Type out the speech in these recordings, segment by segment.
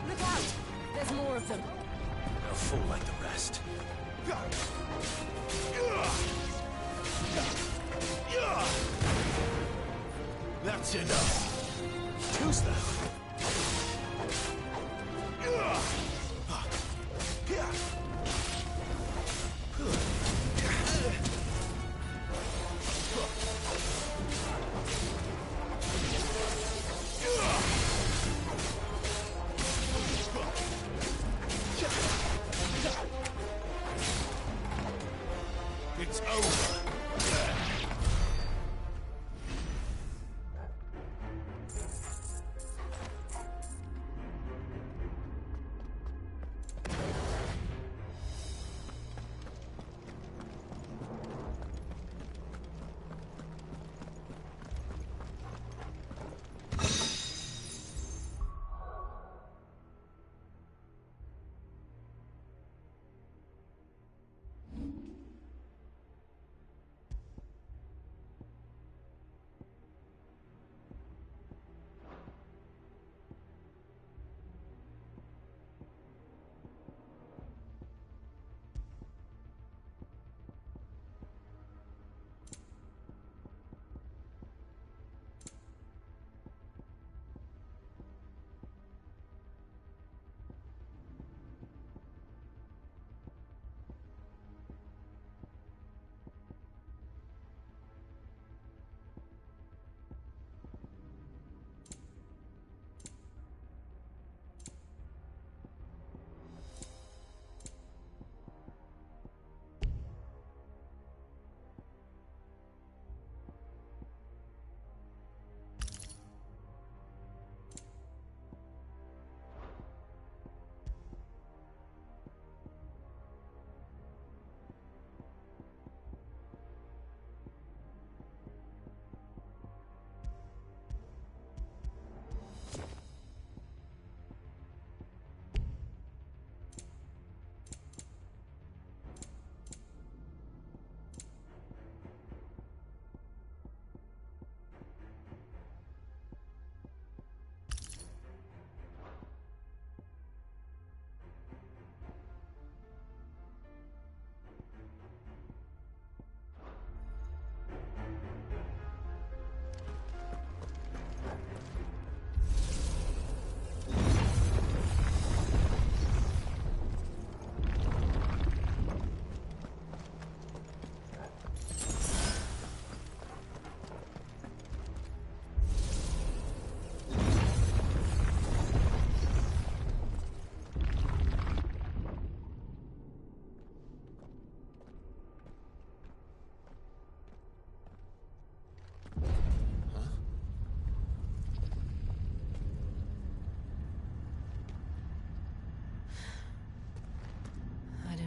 Look out! There's more of them. They'll fall like the rest. That's enough. Who's that? It's over.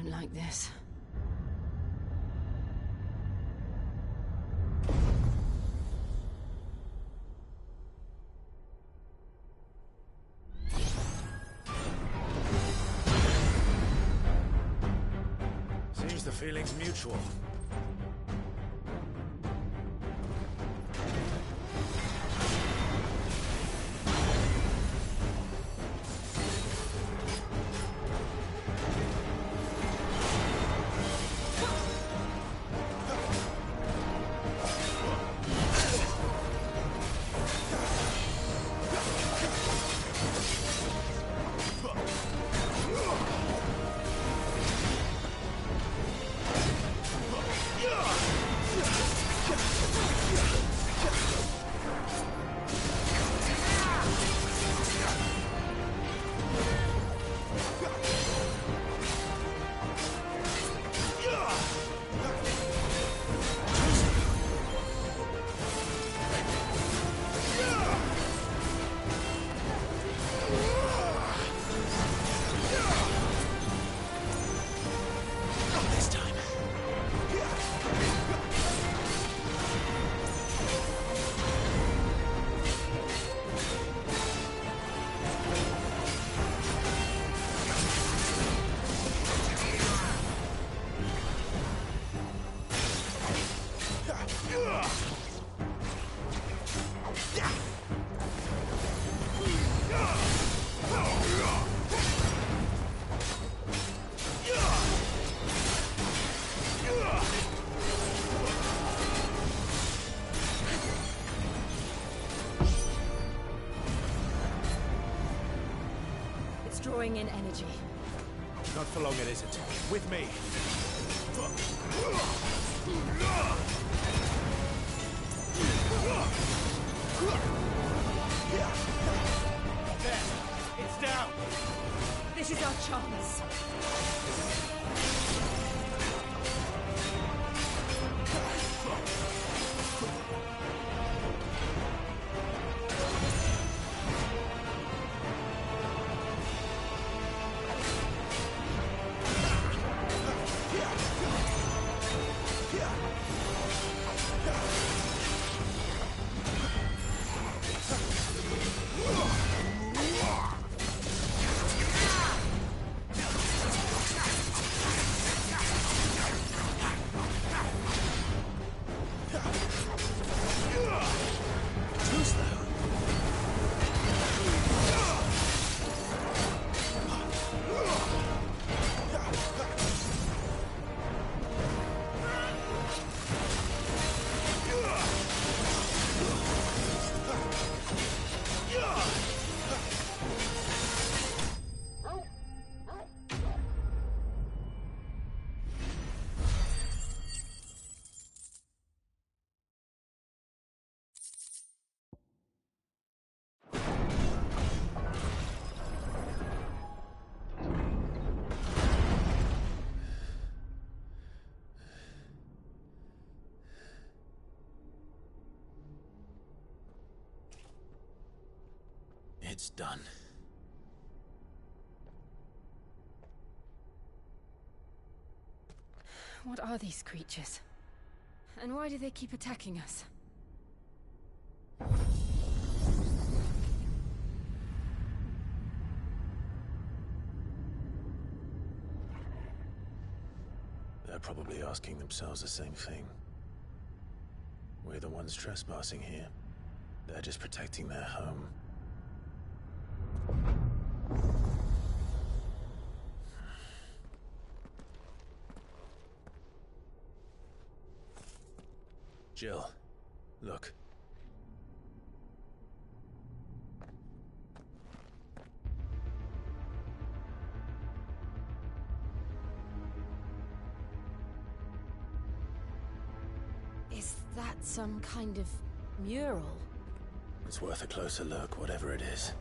Like this. Seems the feeling's mutual. drawing in energy. Not for long it isn't. With me. There! It's down! This is our chance. It's done. What are these creatures? And why do they keep attacking us? They're probably asking themselves the same thing. We're the ones trespassing here. They're just protecting their home. Jill, look. Is that some kind of mural? It's worth a closer look, whatever it is.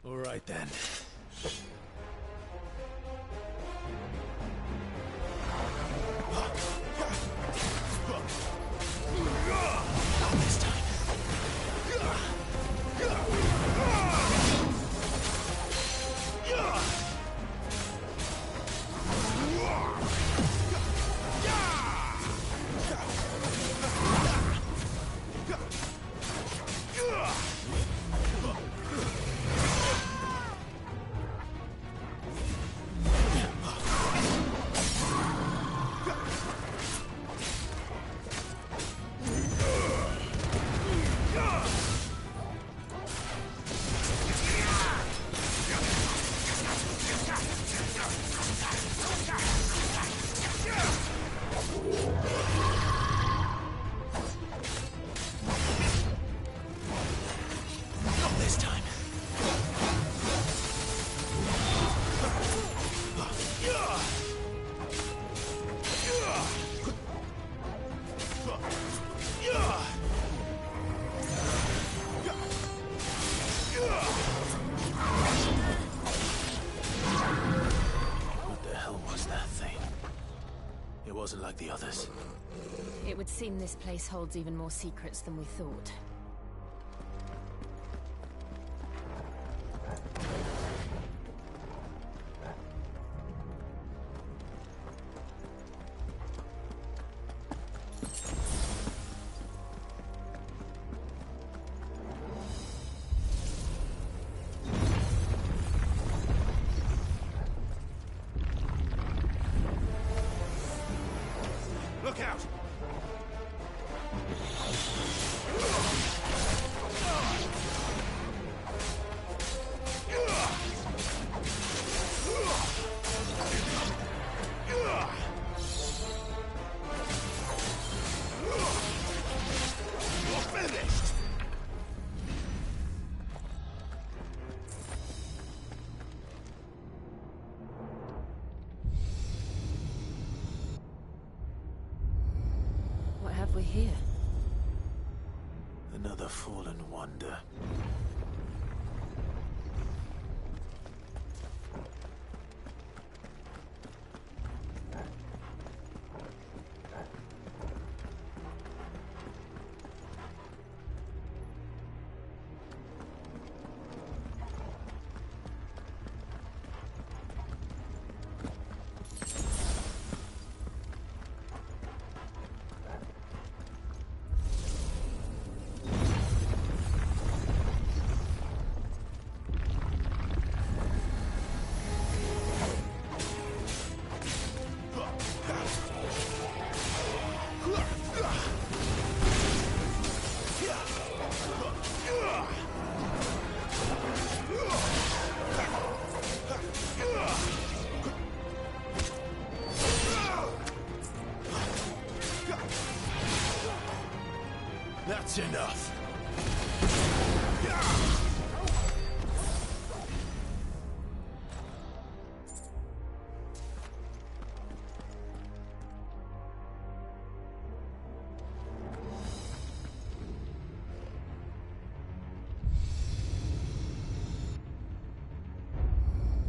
All right then. Not this time. wasn't like the others. It would seem this place holds even more secrets than we thought. Look out! You're finished! What have we here? Another fallen wonder. That's enough.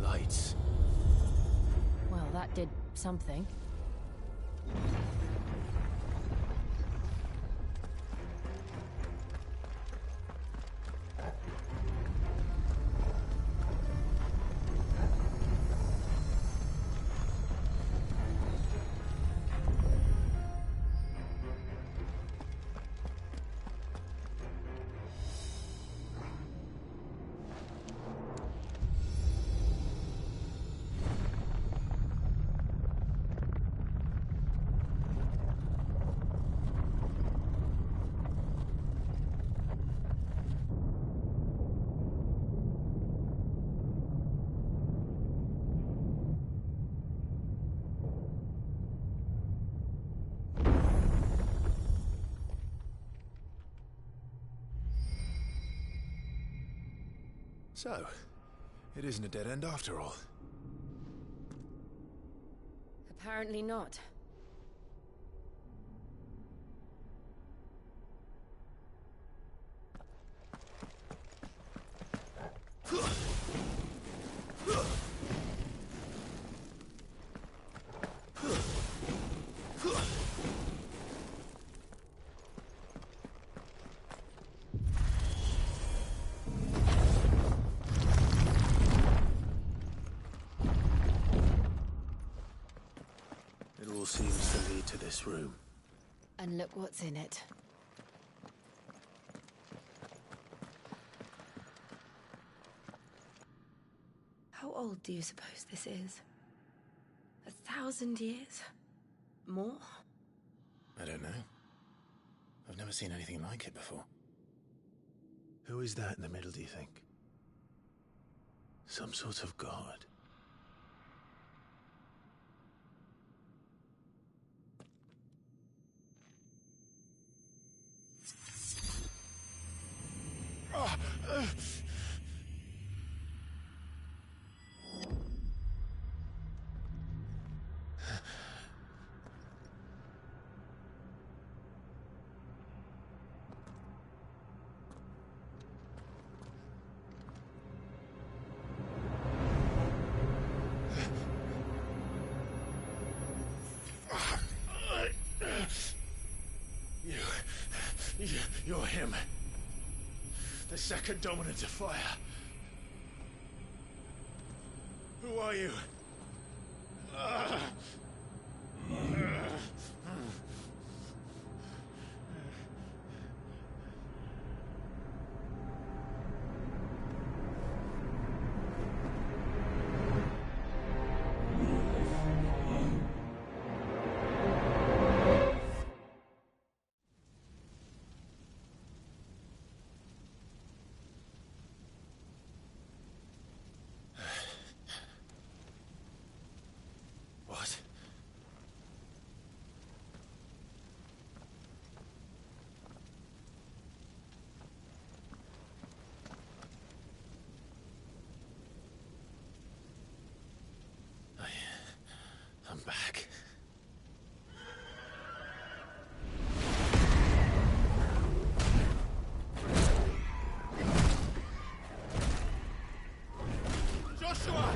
Lights. Well, that did something. So, it isn't a dead end after all. Apparently not. It all seems to lead to this room. And look what's in it. How old do you suppose this is? 1,000 years? More? I don't know. I've never seen anything like it before. Who is that in the middle, do you think? Some sort of god? The second dominant of fire. Who are you? What? I'm back. Joshua!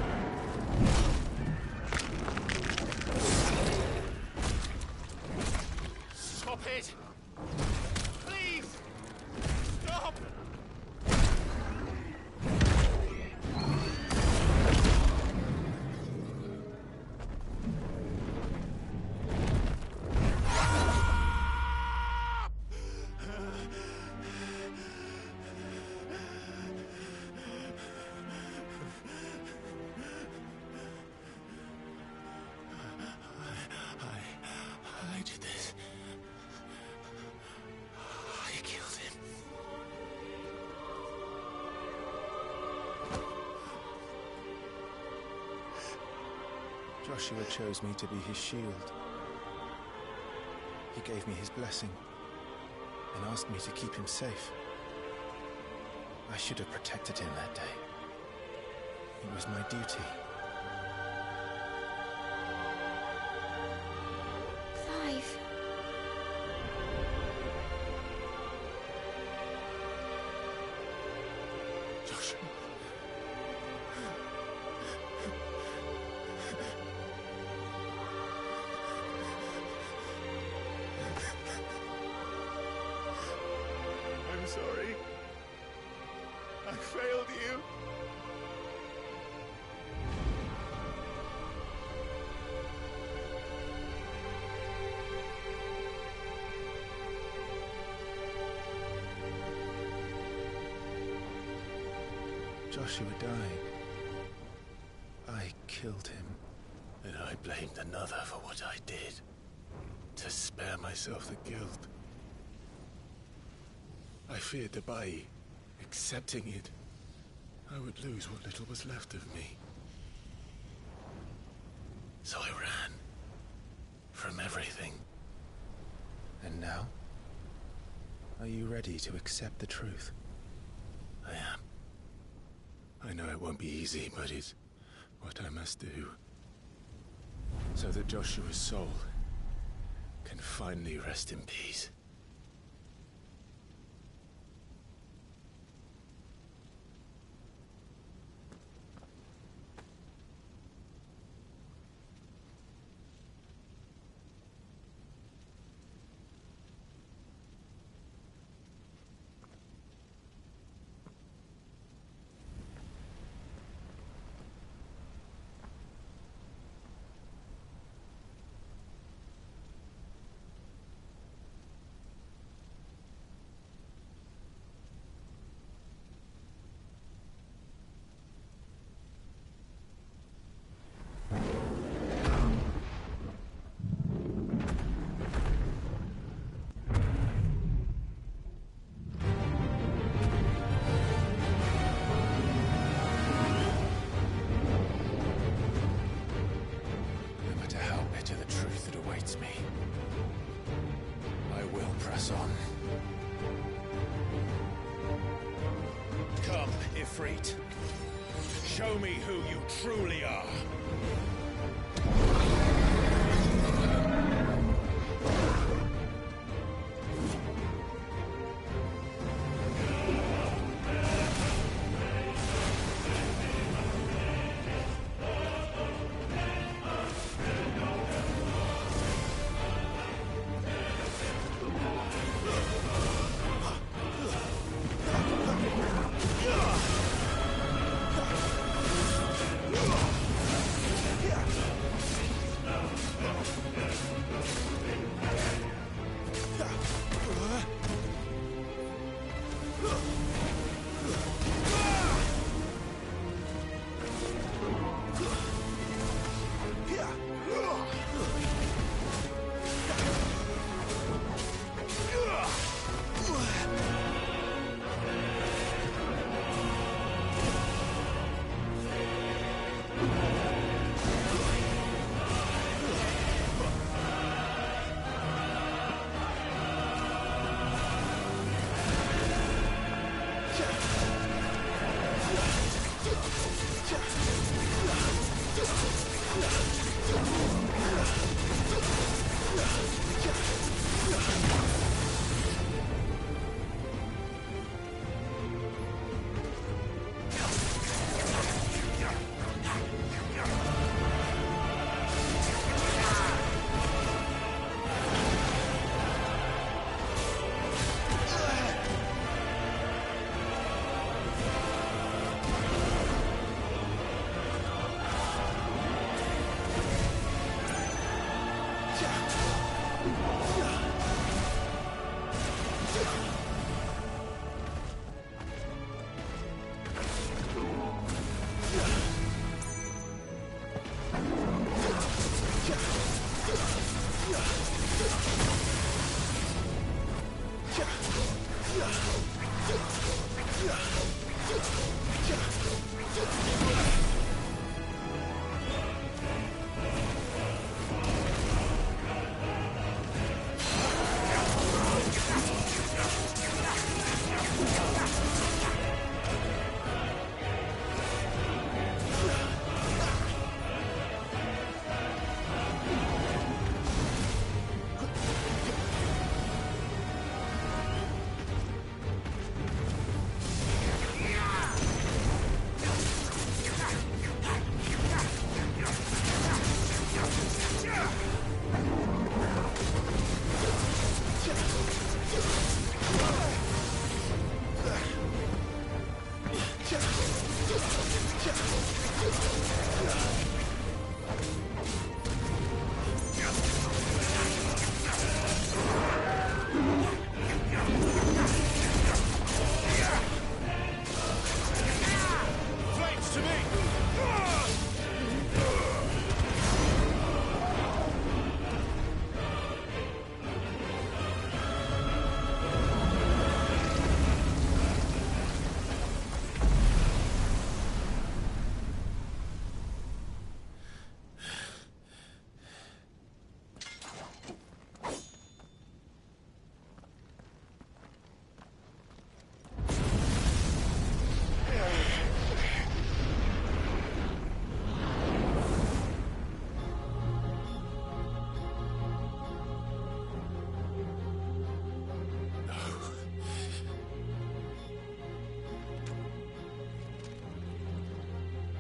Stop it! Please! Stop! I did this. I killed him. Joshua chose me to be his shield. He gave me his blessing and asked me to keep him safe. I should have protected him that day. It was my duty. Clive. Joshua. I'm sorry. I failed you. Joshua died. I killed him. And I blamed another for what I did. To spare myself the guilt. I feared that by accepting it, I would lose what little was left of me. So I ran. From everything. And now? Are you ready to accept the truth? I am. I know it won't be easy, but it's what I must do. So that Joshua's soul can finally rest in peace. Me. I will press on. Come, Ifrit. Show me who you truly are.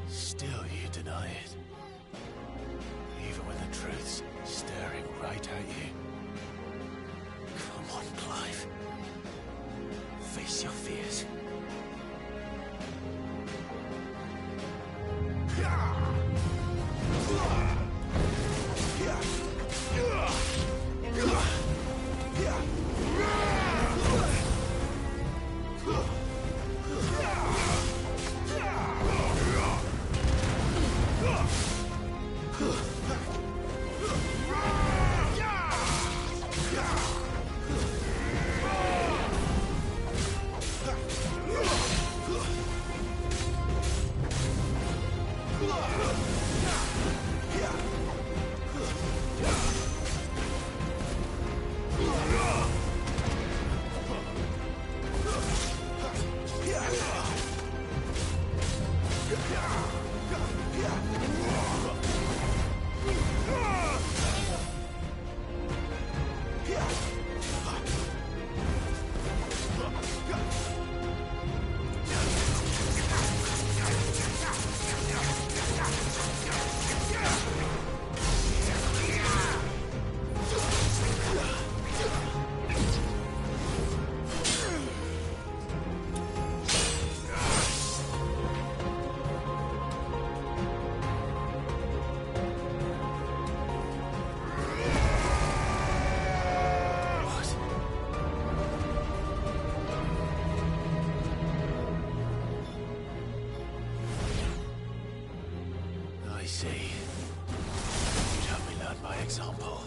Still you deny it. Even when the truth's staring right at you. Come on, Clive. Face your fears. I see. You'd have me learn by example.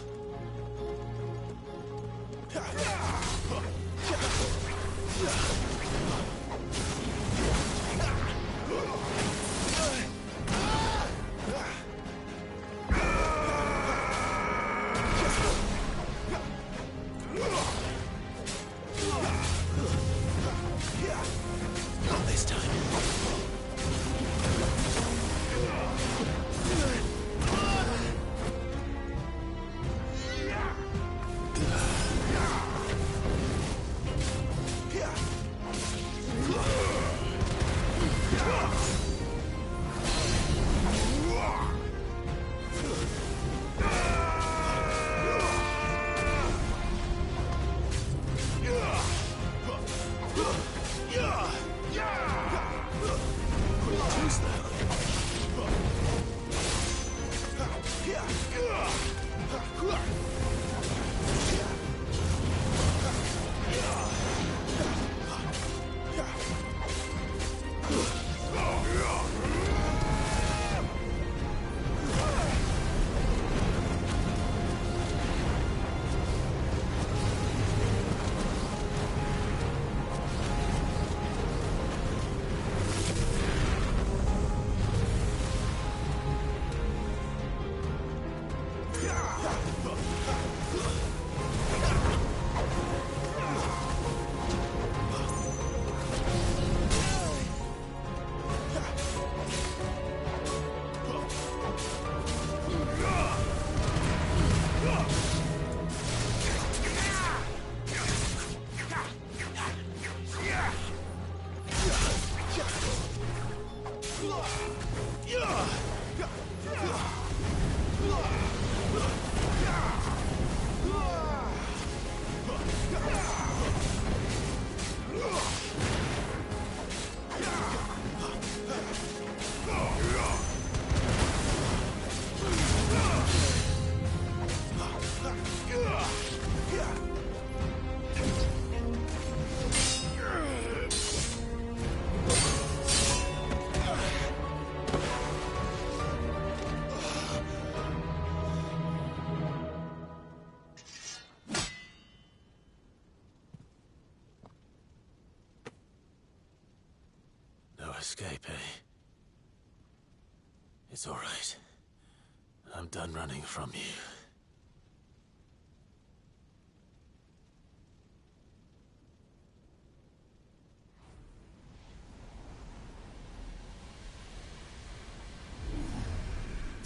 escape, eh? It's all right. I'm done running from you.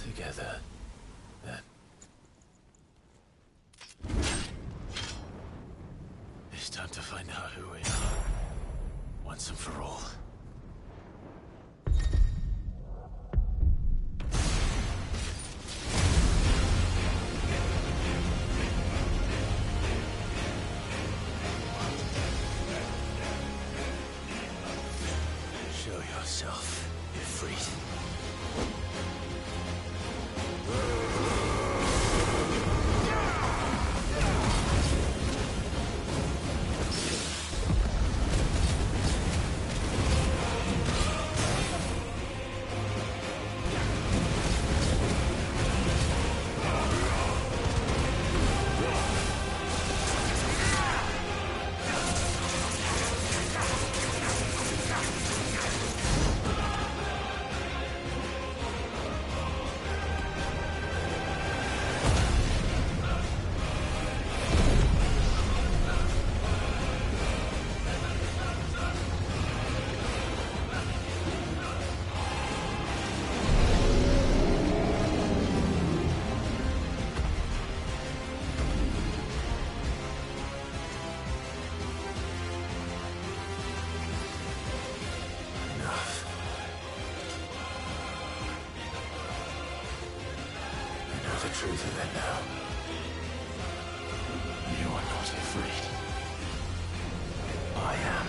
Together, then. It's time to find out who we are, once and for all. Show yourself, Ifrit. The truth of it now. You are not afraid. I am.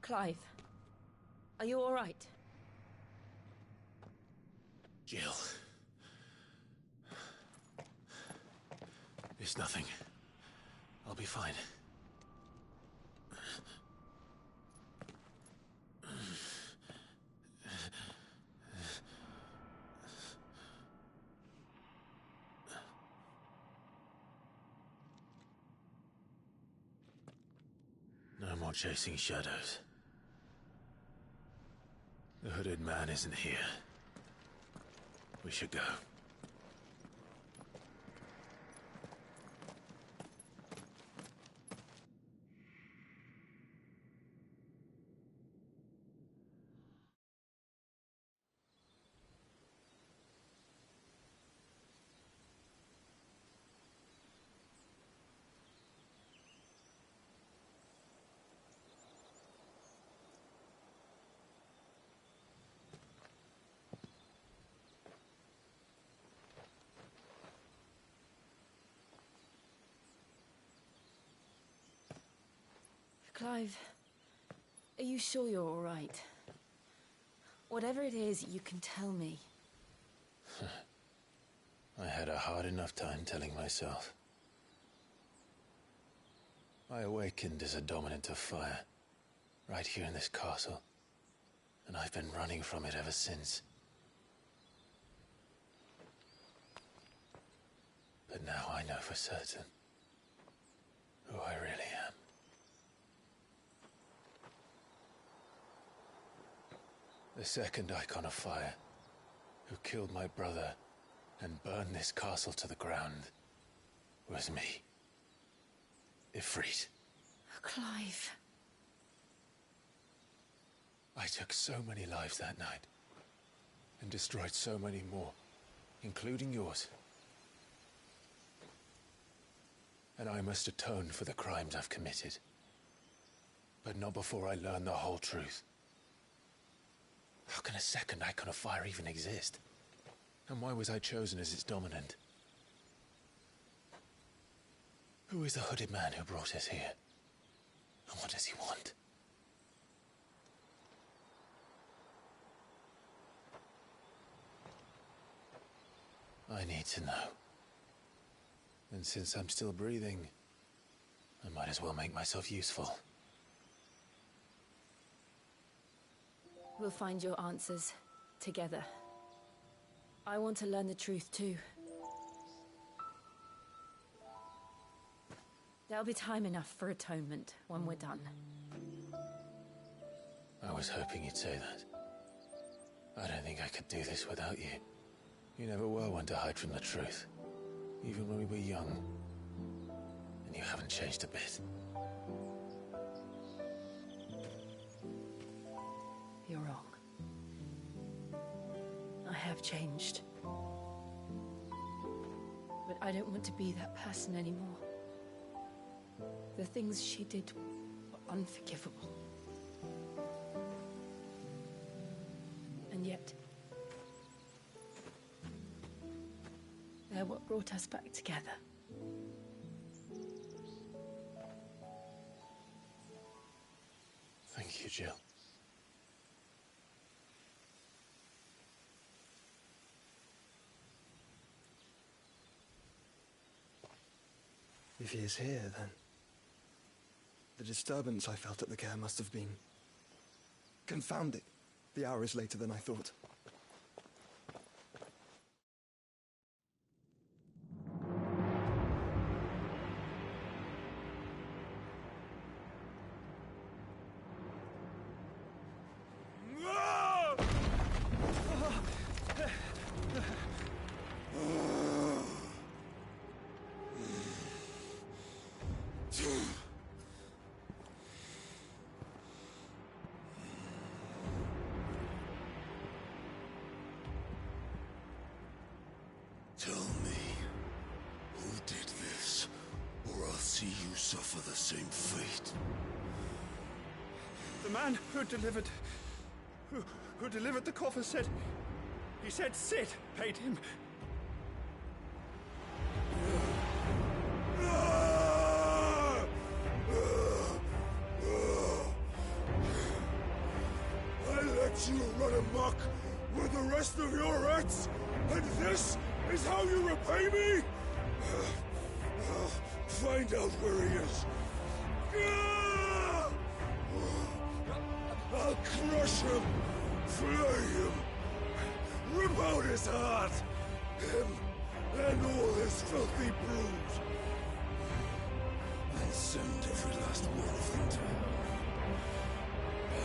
Clive, are you all right? Jill. It's nothing. I'll be fine. No more chasing shadows. The hooded man isn't here. We should go. Clive, are you sure you're all right? Whatever it is, you can tell me. I had a hard enough time telling myself. I awakened as a dominant of fire, right here in this castle, and I've been running from it ever since. But now I know for certain who I really am. The second icon of fire, who killed my brother and burned this castle to the ground, was me. Ifrit. Clive. I took so many lives that night, and destroyed so many more, including yours. And I must atone for the crimes I've committed. But not before I learn the whole truth. How can a second icon of fire even exist? And why was I chosen as its dominant? Who is the hooded man who brought us here? And what does he want? I need to know. And since I'm still breathing, I might as well make myself useful. We'll find your answers together. I want to learn the truth too. There'll be time enough for atonement when we're done. I was hoping you'd say that. I don't think I could do this without you. You never were one to hide from the truth, even when we were young. And you haven't changed a bit. You're wrong. I have changed. But I don't want to be that person anymore. The things she did were unforgivable. And yet, they're what brought us back together. Thank you, Jill. If he is here, then the disturbance I felt at the care must have been confounding. The hour is later than I thought. Tell me, who did this, or I'll see you suffer the same fate. The man who delivered the coffer said... He said Sid paid him. I let you run amok with the rest of your rats, and this is how you repay me? Find out where he is. I'll crush him, flay him, rip out his heart, him and all his filthy brood, and send every last one of them to hell.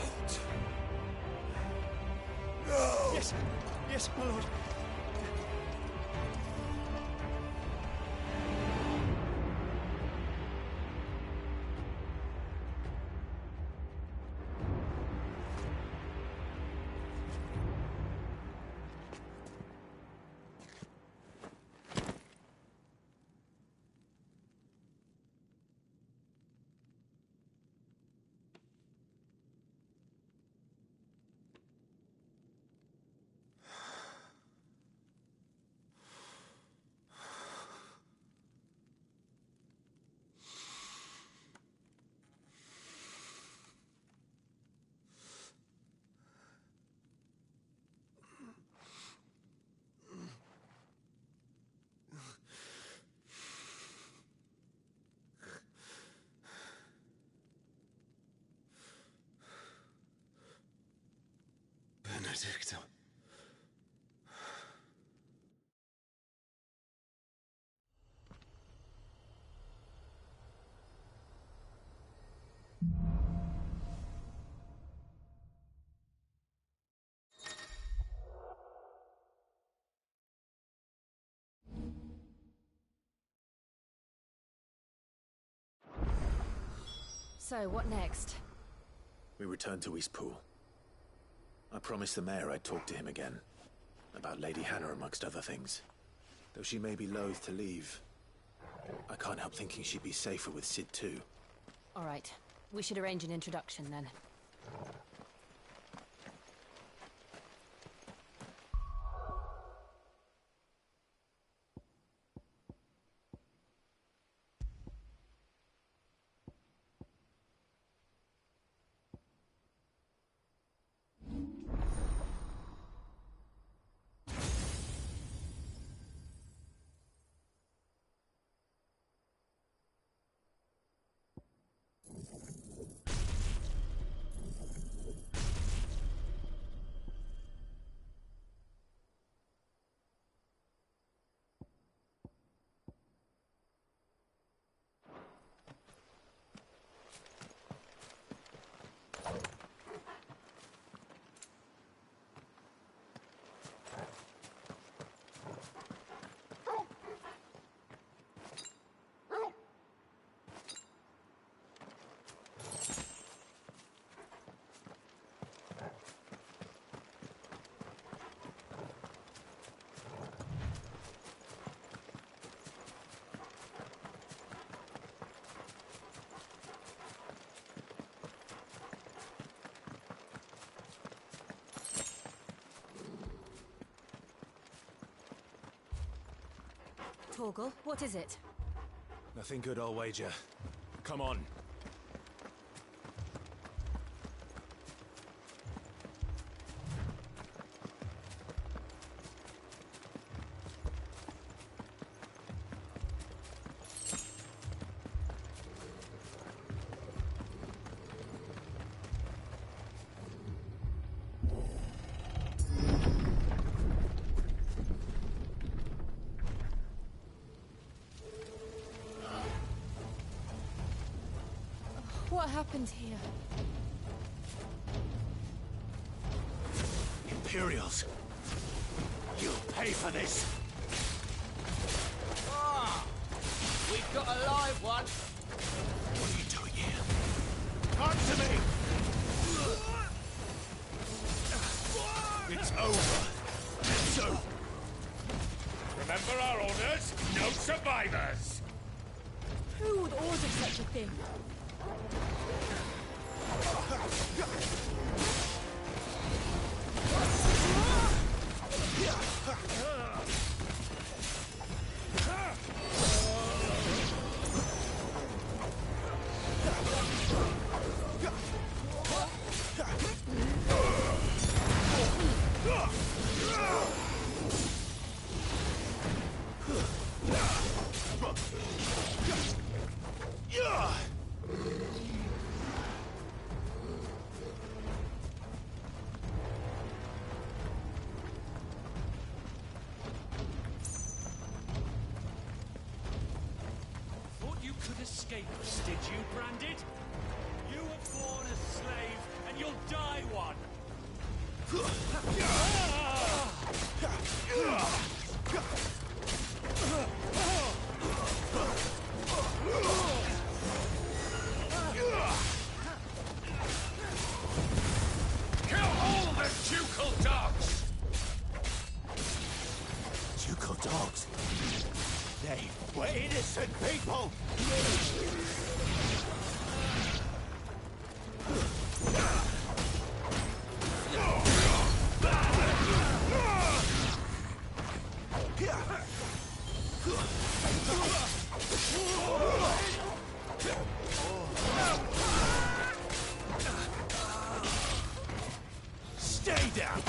Out. No! Yes, my lord. So, what next? We return to Eastpool. I promised the mayor I'd talk to him again. About Lady Hannah, amongst other things. Though she may be loath to leave, I can't help thinking she'd be safer with Sid too. All right. We should arrange an introduction then. Torgal, what is it? Nothing good, I'll wager. Come on. What happened here? Imperials! You'll pay for this! Ah! We've got a live one! What are you doing here? Come to me! It's over! So... Remember our orders? No survivors! Who would order such a thing? Escape us, did you, Branded? You were born a slave, and you'll die one! Kill all the ducal dogs! Ducal dogs? They were innocent people! Stay down!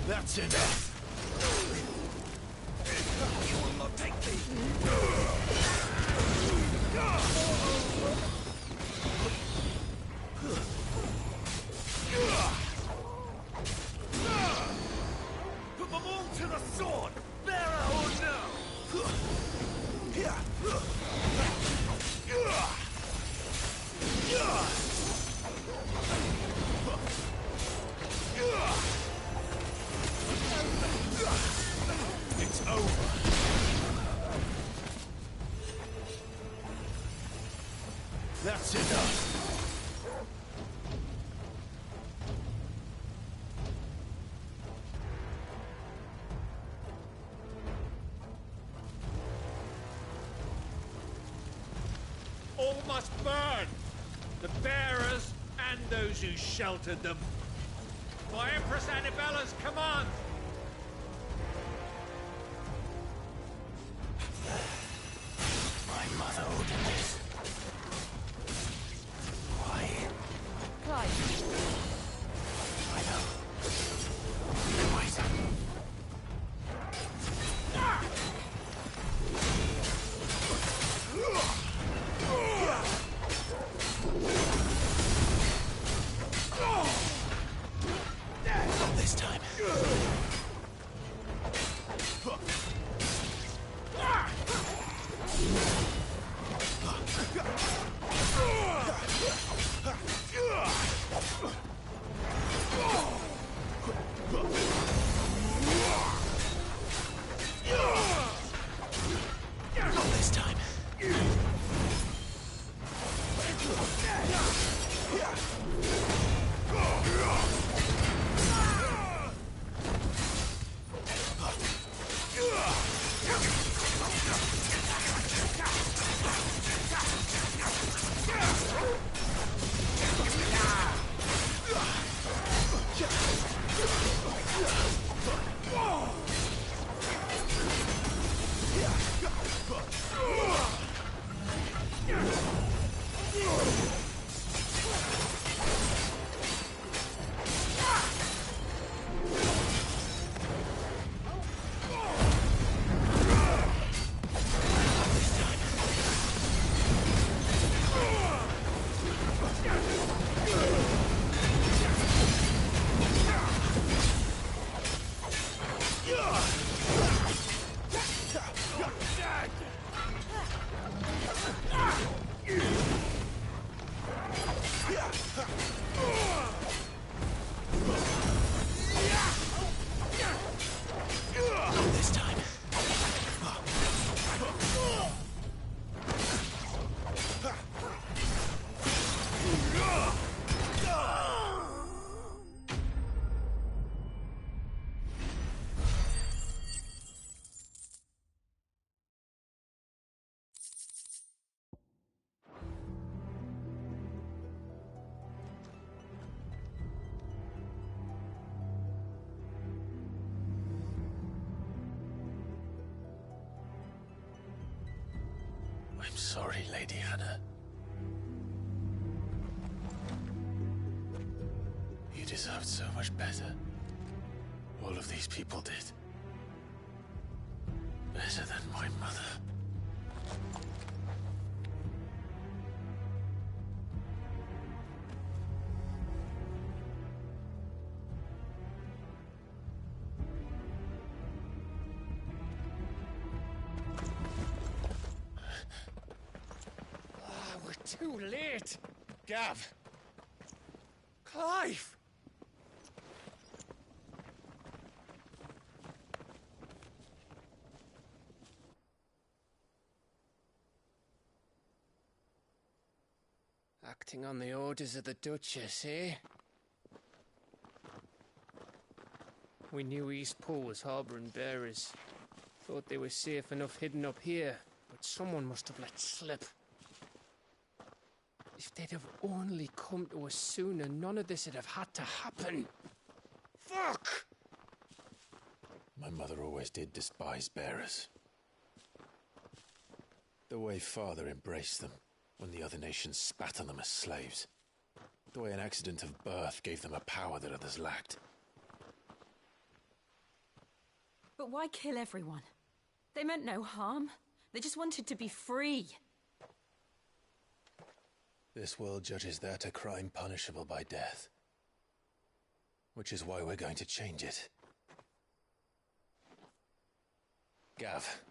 That's enough! You will not take me! Put them all to the sword! Bearer or no! all must burn. The bearers and those who sheltered them. By Empress Annabella's command. My mother ordered this. Why? Clive. I know. Wait. Not this time. Not this time. Not this time. I'm sorry, Lady Hannah. You deserved so much better. All of these people did. Better than my mother. Too late! Gav! Clive! Acting on the orders of the Duchess, eh? We knew East Pool was harbouring bearers. Thought they were safe enough hidden up here, but someone must have let slip. If they'd have only come to us sooner, none of this would have had to happen. Fuck! My mother always did despise bearers. The way Father embraced them when the other nations spat on them as slaves. The way an accident of birth gave them a power that others lacked. But why kill everyone? They meant no harm. They just wanted to be free. This world judges that a crime punishable by death. Which is why we're going to change it. Gav,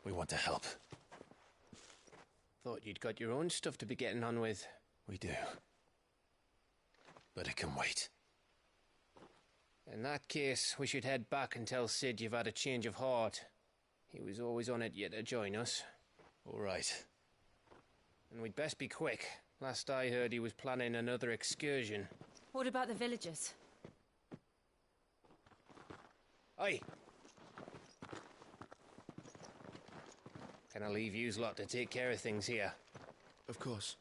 we want to help. Thought you'd got your own stuff to be getting on with. We do. But it can wait. In that case, we should head back and tell Sid you've had a change of heart. He was always on it yet to join us. All right. And we'd best be quick. Last I heard, he was planning another excursion. What about the villagers? Aye. Can I leave yous lot to take care of things here? Of course.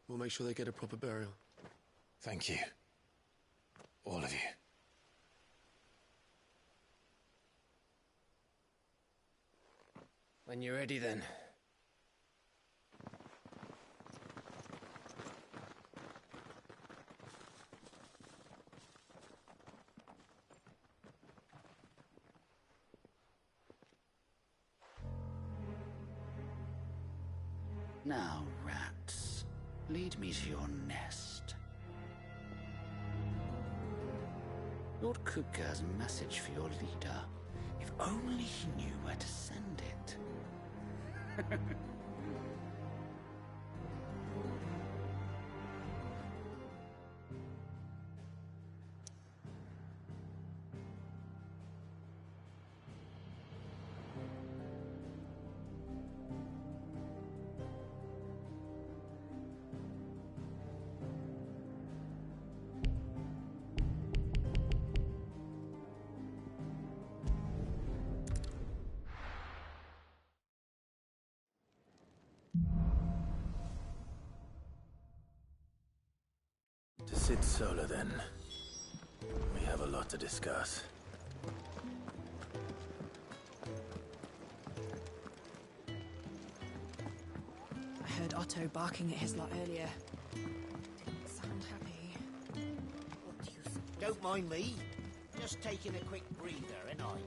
We'll make sure they get a proper burial. Thank you. All of you. When you're ready, then. Now, rats, lead me to your nest. Lord Kupka has a message for your leader. If only he knew where to send it. To sit solo, then. We have a lot to discuss. I heard Otto barking at his lot earlier. Didn't sound happy. What do you think? Don't mind me. Just taking a quick breather, ain't I?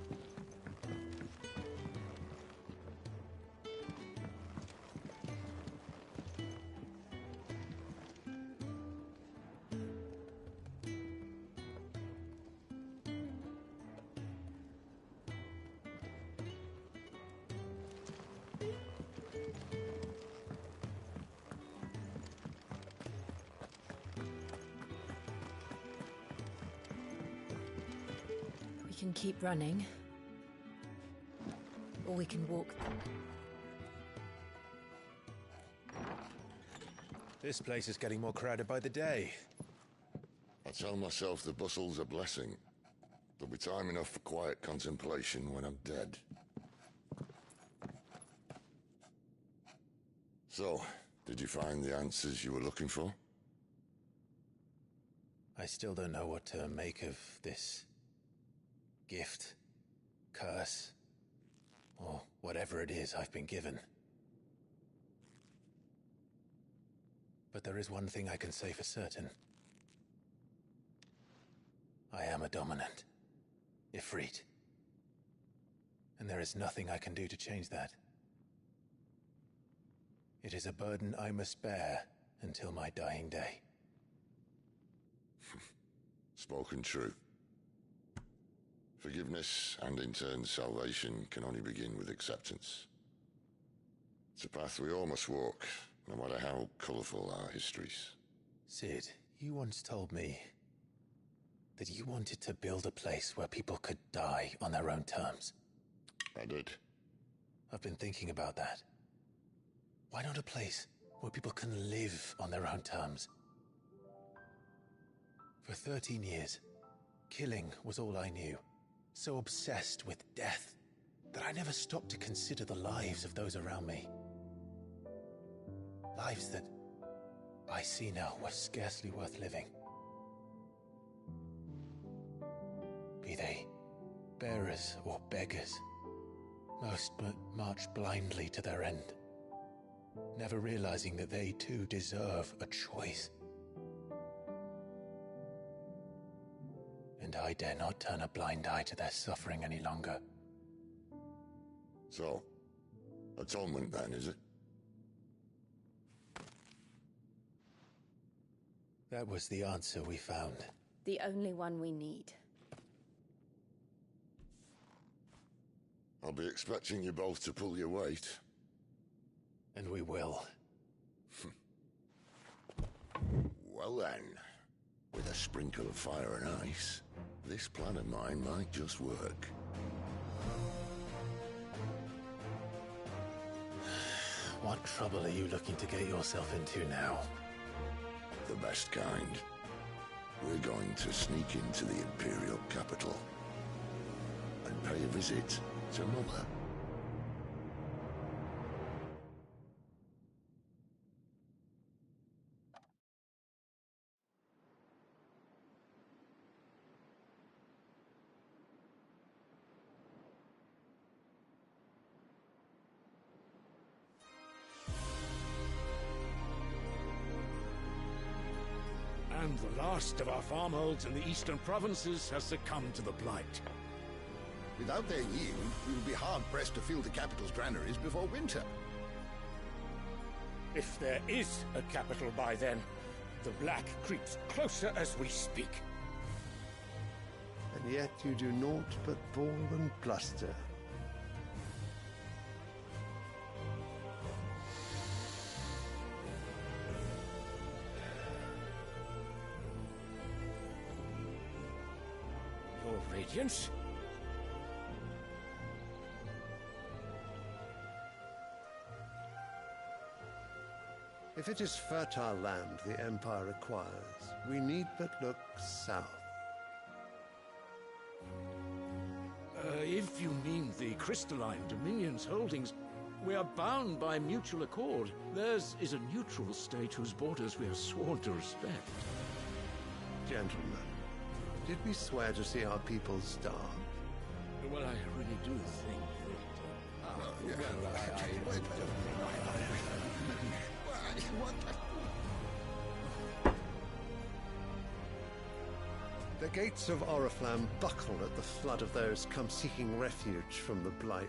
We can keep running. Or we can walk. This place is getting more crowded by the day. I tell myself the bustle's a blessing. There'll be time enough for quiet contemplation when I'm dead. So, did you find the answers you were looking for? I still don't know what to make of this gift, curse, or whatever it is I've been given. But there is one thing I can say for certain. I am a dominant, Ifrit. And there is nothing I can do to change that. It is a burden I must bear until my dying day. Spoken true. Forgiveness and in turn salvation can only begin with acceptance. It's a path we all must walk, no matter how colourful our histories. Sid, you once told me that you wanted to build a place where people could die on their own terms. I did. I've been thinking about that. Why not a place where people can live on their own terms? For 13 years, killing was all I knew. So obsessed with death that I never stopped to consider the lives of those around me. Lives that I see now were scarcely worth living. Be they bearers or beggars, most march blindly to their end, never realizing that they too deserve a choice. And I dare not turn a blind eye to their suffering any longer. So, atonement then, is it? That was the answer we found. The only one we need. I'll be expecting you both to pull your weight. And we will. Well then, with a sprinkle of fire and ice, this plan of mine might just work. What trouble are you looking to get yourself into now? The best kind. We're going to sneak into the Imperial capital and pay a visit to Mother. the last of our farmholds in the eastern provinces has succumbed to the blight. Without their yield, we will be hard-pressed to fill the capital's granaries before winter. If there is a capital by then, the black creeps closer as we speak. And yet you do naught but bawl and bluster. Your Radiance? If it is fertile land the Empire requires, we need but look south. If you mean the crystalline Dominion's holdings, we are bound by mutual accord. Theirs is a neutral state whose borders we are sworn to respect. Gentlemen, did we swear to see our people starve? Well, I really do think The gates of Oriflamme buckle at the flood of those come seeking refuge from the blight.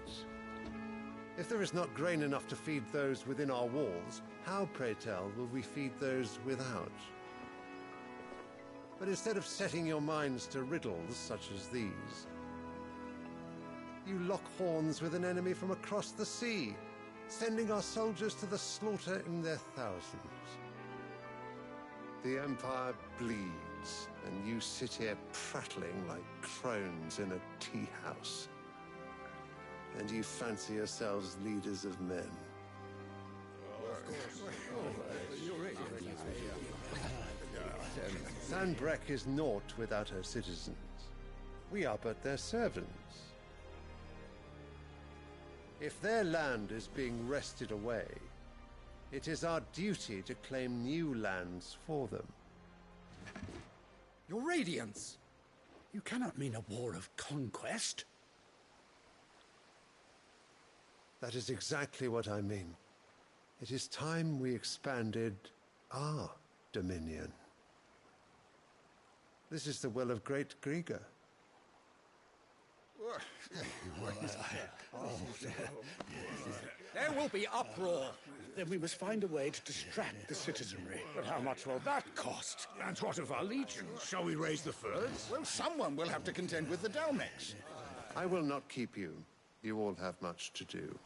If there is not grain enough to feed those within our walls, how, pray tell, will we feed those without? But instead of setting your minds to riddles such as these, you lock horns with an enemy from across the sea, sending our soldiers to the slaughter in their thousands. The Empire bleeds, and you sit here prattling like crones in a tea house. And you fancy yourselves leaders of men. Sanbreque is naught without her citizens. We are but their servants. If their land is being wrested away, it is our duty to claim new lands for them. Your Radiance! You cannot mean a war of conquest. That is exactly what I mean. It is time we expanded our dominion. This is the will of great Grieger. There will be uproar. Then we must find a way to distract the citizenry. But how much will that cost? And what of our legions? Shall we raise the furs? Well, someone will have to contend with the Dalmex. I will not keep you. You all have much to do.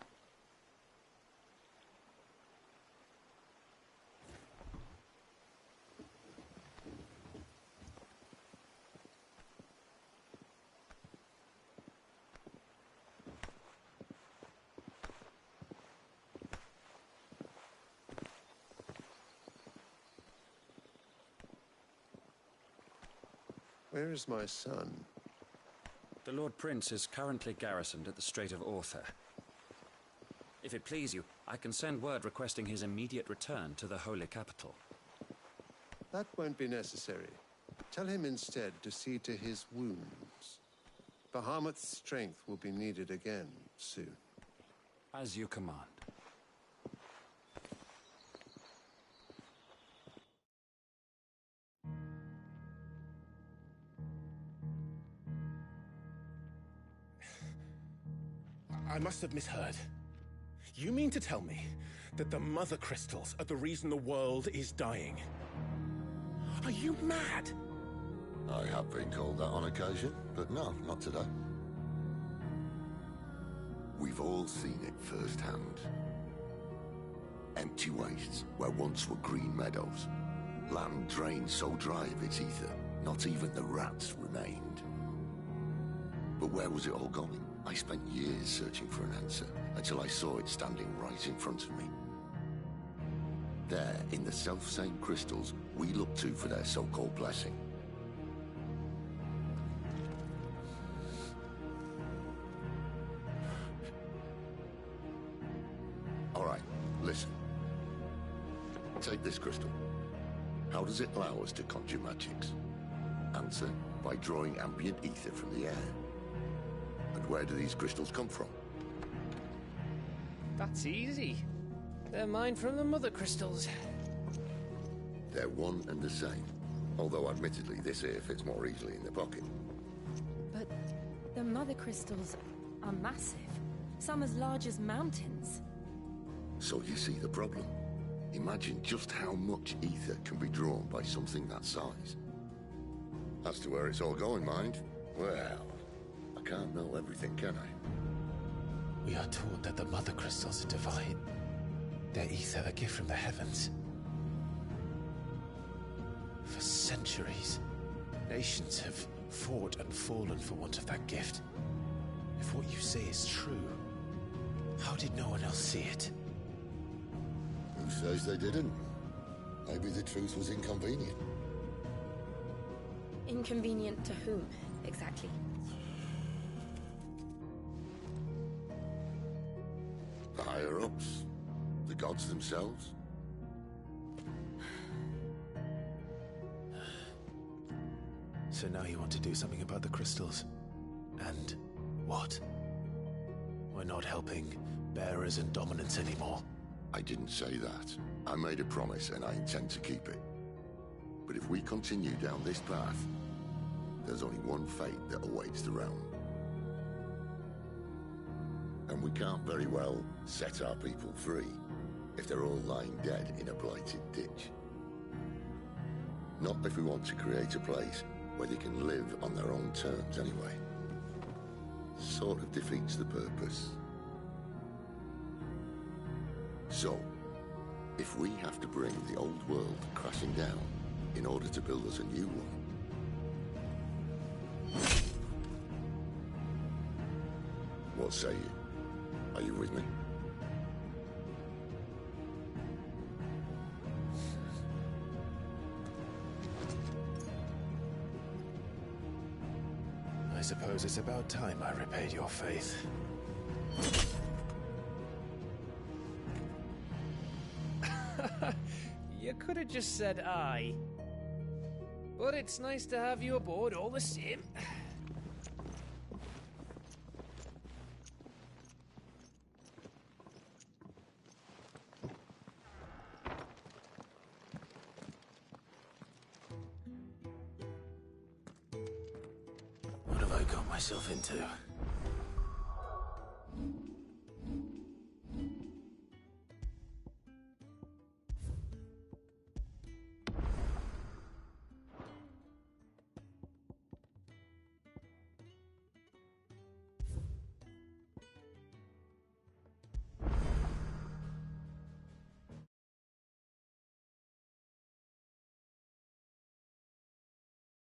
Where is my son? The Lord Prince is currently garrisoned at the Strait of Author. If it please you, I can send word requesting his immediate return to the Holy Capital. That won't be necessary. Tell him instead to see to his wounds. Bahamut's strength will be needed again soon. As you command. I must have misheard. You mean to tell me that the Mother Crystals are the reason the world is dying? Are you mad? I have been called that on occasion, but no, not today. We've all seen it firsthand. Empty wastes where once were green meadows. Land drained so dry of its ether, not even the rats remained. But where was it all going? I spent years searching for an answer, until I saw it standing right in front of me. There, in the self-same crystals we look to for their so-called blessing. All right, listen. Take this crystal. How does it allow us to conjure magics? Answer, by drawing ambient ether from the air. And where do these crystals come from? That's easy. They're mined from the Mother Crystals. They're one and the same. Although, admittedly, this here fits more easily in the pocket. But the mother crystals are massive. Some as large as mountains. So you see the problem. Imagine just how much ether can be drawn by something that size. As to where it's all going, mind, well, I can't know everything, can I? We are taught that the mother crystals are divine. Their ether a gift from the heavens. For centuries, nations have fought and fallen for want of that gift. If what you say is true, how did no one else see it? Who says they didn't? Maybe the truth was inconvenient. Inconvenient to whom, exactly? The higher-ups? The gods themselves? So now you want to do something about the crystals? And what? We're not helping bearers and dominants anymore. I didn't say that. I made a promise and I intend to keep it. But if we continue down this path, there's only one fate that awaits the realm. And we can't very well set our people free if they're all lying dead in a blighted ditch. Not if we want to create a place where they can live on their own terms anyway. Sort of defeats the purpose. So, if we have to bring the old world crashing down in order to build us a new one, what say you? Are you with me? I suppose it's about time I repaid your faith. You could have just said aye. But it's nice to have you aboard all the same. What have I got myself into?